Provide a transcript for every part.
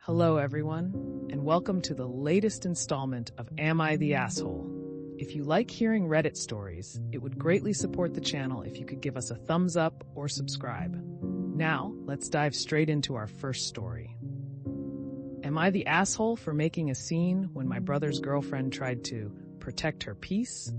Hello everyone, and welcome to the latest installment of Am I the Asshole? If you like hearing Reddit stories, it would greatly support the channel if you could give us a thumbs up or subscribe. Now, let's dive straight into our first story. Am I the asshole for making a scene when my brother's girlfriend tried to protect her peace?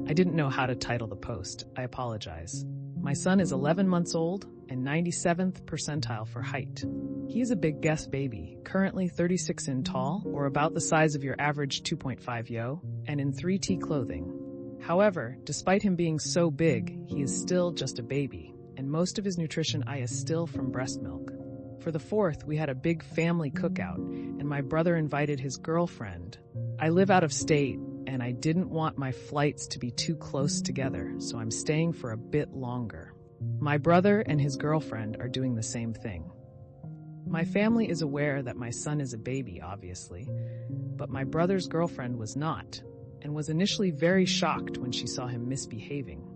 I didn't know how to title the post. I apologize. My son is 11 months old and 97th percentile for height. He is a big guess baby, currently 36 in tall, or about the size of your average 2.5 yo, and in 3T clothing. However, despite him being so big, he is still just a baby, and most of his nutrition is still from breast milk. For the 4th, we had a big family cookout, and my brother invited his girlfriend. I live out of state, and I didn't want my flights to be too close together, so I'm staying for a bit longer. My brother and his girlfriend are doing the same thing. My family is aware that my son is a baby, obviously, but my brother's girlfriend was not, and was initially very shocked when she saw him misbehaving.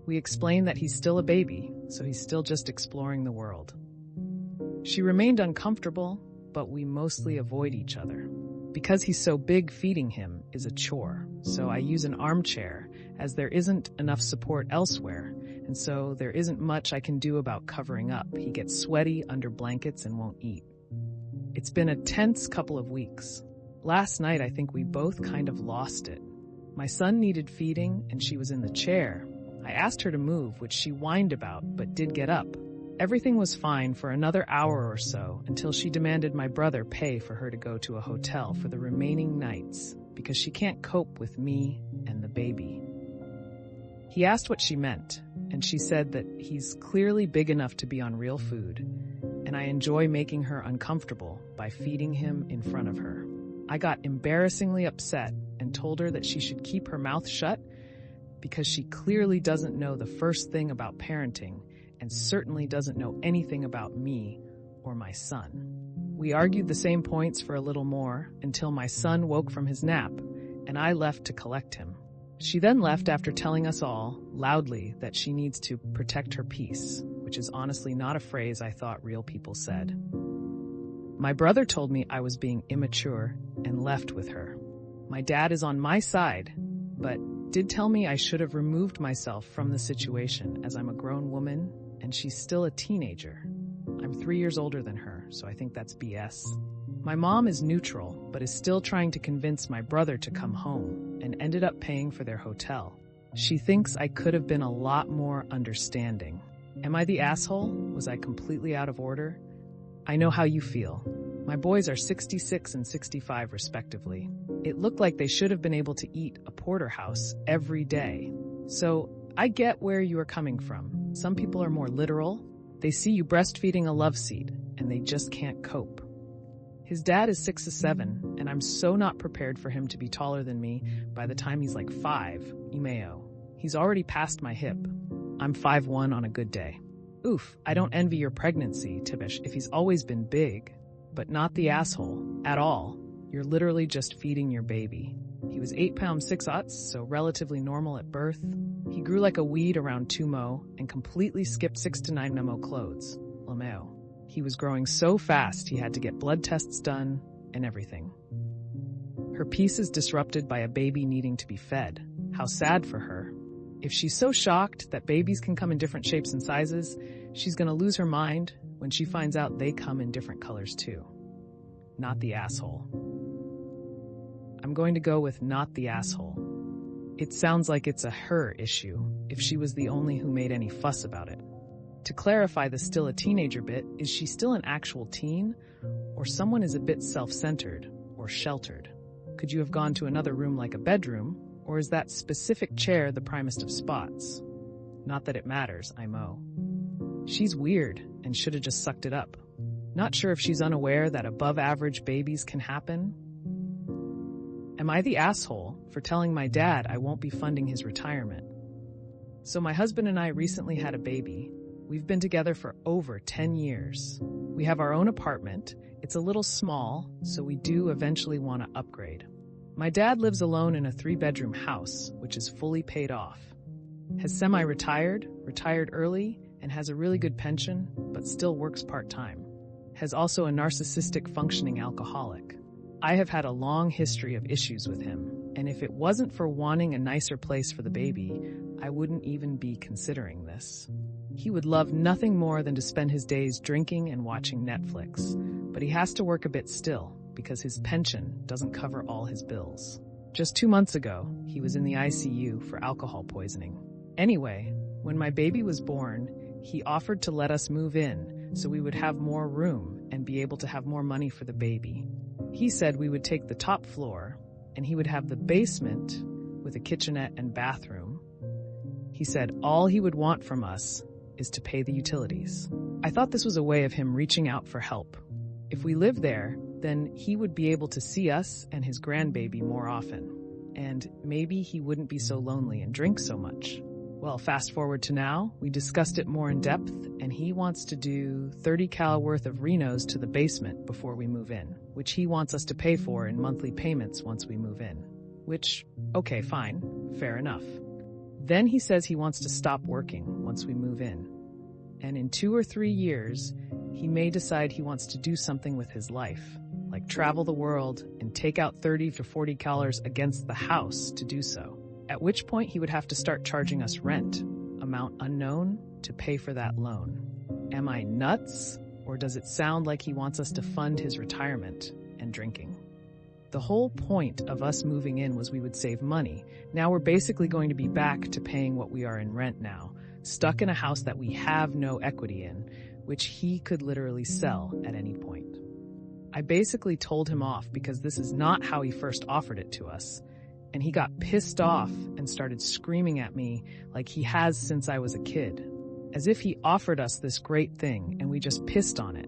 We explained that he's still a baby, so he's still just exploring the world. She remained uncomfortable, but we mostly avoid each other. Because he's so big, feeding him is a chore, so I use an armchair, as there isn't enough support elsewhere, and so there isn't much I can do about covering up. He gets sweaty under blankets and won't eat. It's been a tense couple of weeks. Last night, I think we both kind of lost it. My son needed feeding, and she was in the chair. I asked her to move, which she whined about, but did get up. Everything was fine for another hour or so until she demanded my brother pay for her to go to a hotel for the remaining nights because she can't cope with me and the baby. He asked what she meant, and she said that he's clearly big enough to be on real food, and I enjoy making her uncomfortable by feeding him in front of her. I got embarrassingly upset and told her that she should keep her mouth shut because she clearly doesn't know the first thing about parenting and certainly doesn't know anything about me or my son. We argued the same points for a little more until my son woke from his nap, and I left to collect him. She then left after telling us all, loudly, that she needs to protect her peace, which is honestly not a phrase I thought real people said. My brother told me I was being immature and left with her. My dad is on my side, but did tell me I should have removed myself from the situation as I'm a grown woman and she's still a teenager. I'm 3 years older than her, so I think that's BS. My mom is neutral, but is still trying to convince my brother to come home and ended up paying for their hotel. She thinks I could have been a lot more understanding. Am I the asshole? Was I completely out of order? I know how you feel. My boys are 66 and 65 respectively. It looked like they should have been able to eat a porterhouse every day. So I get where you are coming from. Some people are more literal. They see you breastfeeding a love seat and they just can't cope. His dad is 6'7", and I'm so not prepared for him to be taller than me by the time he's like 5, Imeo. He's already past my hip. I'm 5'1" on a good day. Oof, I don't envy your pregnancy, Tibish, if he's always been big. But not the asshole, at all. You're literally just feeding your baby. He was 8 pounds 6 ounces, so relatively normal at birth. He grew like a weed around 2 mo and completely skipped 6 to 9 memo clothes. Lameo. He was growing so fast he had to get blood tests done and everything. Her peace is disrupted by a baby needing to be fed. How sad for her. If she's so shocked that babies can come in different shapes and sizes, she's gonna lose her mind when she finds out they come in different colors too. Not the asshole. I'm going to go with not the asshole. It sounds like it's a her issue, if she was the only who made any fuss about it. To clarify the still a teenager bit, is she still an actual teen, or someone is a bit self-centered or sheltered? Could you have gone to another room like a bedroom, or is that specific chair the primest of spots? Not that it matters, Imo. She's weird and should have just sucked it up. Not sure if she's unaware that above-average babies can happen. Am I the asshole for telling my dad I won't be funding his retirement? So my husband and I recently had a baby. We've been together for over 10 years. We have our own apartment. It's a little small, so we do eventually want to upgrade. My dad lives alone in a 3-bedroom house, which is fully paid off. Has semi-retired, retired early, and has a really good pension, but still works part-time. has also a narcissistic functioning alcoholic. I have had a long history of issues with him, and if it wasn't for wanting a nicer place for the baby, I wouldn't even be considering this. He would love nothing more than to spend his days drinking and watching Netflix, but he has to work a bit still because his pension doesn't cover all his bills. Just 2 months ago, he was in the ICU for alcohol poisoning. Anyway, when my baby was born, he offered to let us move in so we would have more room and be able to have more money for the baby. He said we would take the top floor and he would have the basement with a kitchenette and bathroom. He said all he would want from us is to pay the utilities. I thought this was a way of him reaching out for help. If we lived there, then he would be able to see us and his grandbaby more often. And maybe he wouldn't be so lonely and drink so much. Well, fast forward to now, we discussed it more in depth, and he wants to do 30 cal worth of renos to the basement before we move in, which he wants us to pay for in monthly payments once we move in. Which, okay, fine, fair enough. Then he says he wants to stop working once we move in. And in 2 or 3 years, he may decide he wants to do something with his life, like travel the world and take out 30 to 40 calories against the house to do so. At which point he would have to start charging us rent, amount unknown, to pay for that loan. Am I nuts? Or does it sound like he wants us to fund his retirement and drinking? The whole point of us moving in was we would save money. Now we're basically going to be back to paying what we are in rent now, stuck in a house that we have no equity in, which he could literally sell at any point. I basically told him off because this is not how he first offered it to us. And he got pissed off and started screaming at me like he has since I was a kid, as if he offered us this great thing and we just pissed on it.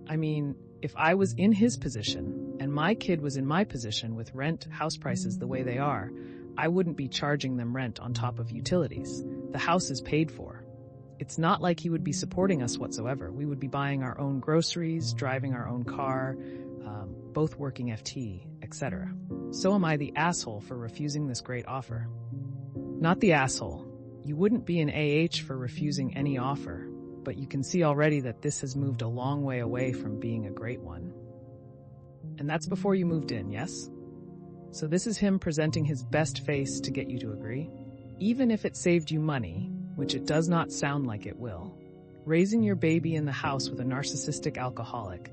I mean, if I was in his position and my kid was in my position with rent, house prices the way they are, I wouldn't be charging them rent on top of utilities. The house is paid for. It's not like he would be supporting us whatsoever. We would be buying our own groceries, driving our own car, both working FT, etc. So am I the asshole for refusing this great offer? Not the asshole. You wouldn't be an AH for refusing any offer, but you can see already that this has moved a long way away from being a great one. And that's before you moved in, yes? So this is him presenting his best face to get you to agree? Even if it saved you money, which it does not sound like it will, raising your baby in the house with a narcissistic alcoholic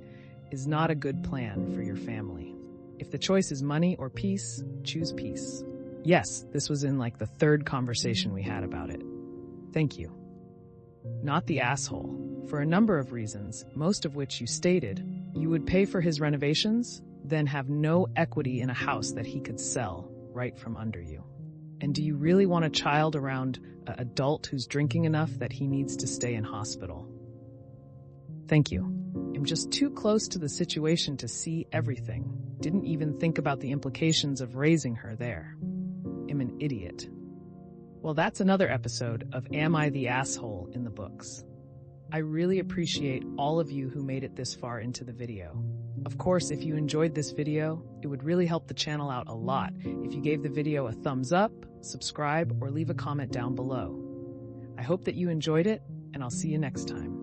is not a good plan for your family. If the choice is money or peace, choose peace. Yes, this was in like the 3rd conversation we had about it. Thank you. Not the asshole. For a number of reasons, most of which you stated, you would pay for his renovations, then have no equity in a house that he could sell right from under you. And do you really want a child around an adult who's drinking enough that he needs to stay in hospital? Thank you. I'm just too close to the situation to see everything. Didn't even think about the implications of raising her there. I'm an idiot. Well, that's another episode of Am I the Asshole in the books. I really appreciate all of you who made it this far into the video. Of course, if you enjoyed this video, it would really help the channel out a lot if you gave the video a thumbs up, subscribe, or leave a comment down below. I hope that you enjoyed it, and I'll see you next time.